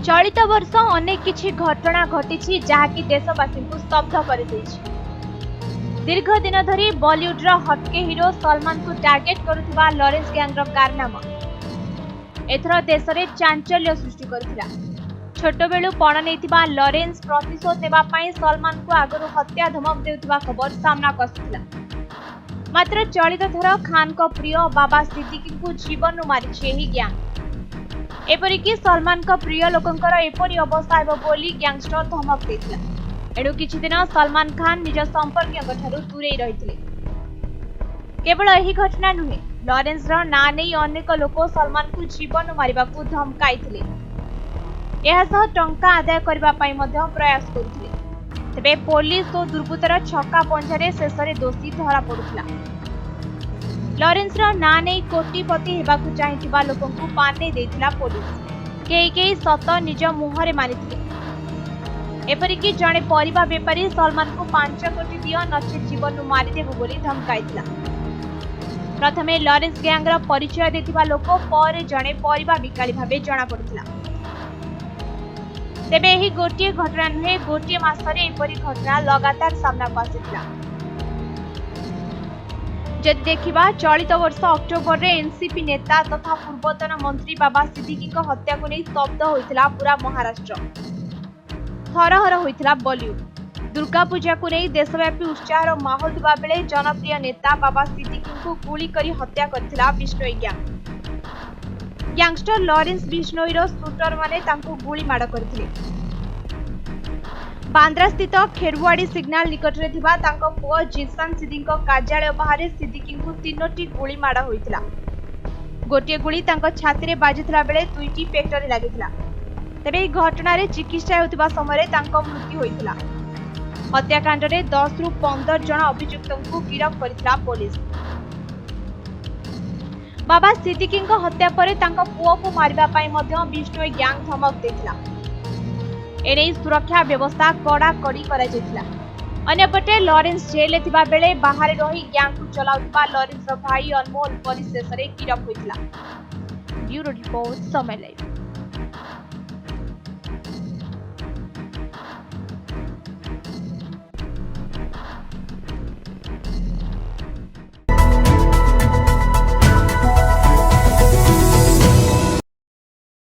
चलित वर्ष अनेक किछि घटना घटी जहाँकि देशवासी को स्तब्ध कर दीर्घ दिन धरी बॉलीवुड हटके हीरो सलमान को टार्गेट करुवा लॉरेंस गैंग कारनामा एथर देश में चांचल्य सृष्टि करथिला। छोट बेलू पण नैथिबा लॉरेंस प्रतिशोध नेबा पई सलमान को आगरु हत्या धमक देउथिबा खबर सामना आसिथिला। मात्र चलित थर खान को प्रिय बाबा सिद्दीकी को जीवन मारिछि एही गैंग। एपरिकी सलमान को प्रिय लोकंकर एपरि अवस्था हेबो बोली गैंगस्टर धमक देथिला। एणु किछि दिन सलमान खान निज संपर्कियों ठारू दूरे रहिथिले। केवल एही घटना नुहे, लॉरेंस रो ना नै अनेक लोक सलमान को जीवन मारिबा को धमकाइथिले। यह सह टंका आदाय करबा पई मध्य प्रयास करुथिले। तेबे पुलिस और दुर्बृत्तर छक्का पंजारे शेषरे दोषी धरा पड़ुथिला। लॉरेंस रो ना नै कोटिपति हेबाकु चाहिथिबा लोकंकु पाने देथिला पुलिस। केई सत निज मुहरे मानिथिले। एपरिकी जणे परिबा बेपारी सलमान को 5 कोटी दियो नचे जीवन मारिदेबु बोली धमकाइथिला। प्रथमे लॉरेंस गैंग रो परिचय देथिबा लोक पर जणे परिबा बिकाली भाबे जणा पड़ुथिला। तेबे एही गोटिए घटना नुहे, गोटिए मासरे एपरी घटना लगातार सामना आसिथिला। जदि देखिबा चलित वर्ष अक्टोबर रे एनसीपी नेता तथा पूर्वतन मंत्री बाबा सिद्दीकी हत्या को नहीं स्तब्ध होइथिला पूरा महाराष्ट्र। थरहर होइथिला बॉलीवुड। दुर्गा पूजा को नहीं देशव्यापी उत्साह माहौल थिबा बेले जनप्रिय नेता बाबा सिद्दीकी को गुली करी हत्या करथिला Bishnoi gang. Gangster Lawrence Bishnoi रो शूटर माने तांको गुली माड़ करथिले। बांद्रा स्थित खेरवाड़ी सिग्नल निकट रे थिबा तांको पुओ जिसान सिद्दीको कार्यालय बाहर सिद्दीकी को 3टी गुली माड़ होइथिला। गोटिए गुली तांको छाती रे बाजिथिला बेले 2टी पेटरे लागिथिला। तेबे एही घटना रे चिकित्सा हेउथिबा समय तांको मृत्यु होइथिला। हत्याकांड रे 10 रु 15 जण अभियुक्तଙ୍କୁ गिरफ्त करथिला पुलिस। बाबा सिद्दीकी हत्या पर तांको पुओ को मारिबा पई मध्य बिश्नोई गैंग धमक देथिला। एने सुरक्षा व्यवस्था कड़ा कड़ी करा जेथिला। अन्यपटे लॉरेंस जेल थिबा बेले बाहर रही गैंग को चलाउथिबा लॉरेंस रो भाई अनमोल परिशेष रे गिरफ्त होइथिला। ब्यूरो रिपोर्ट समय लाइव।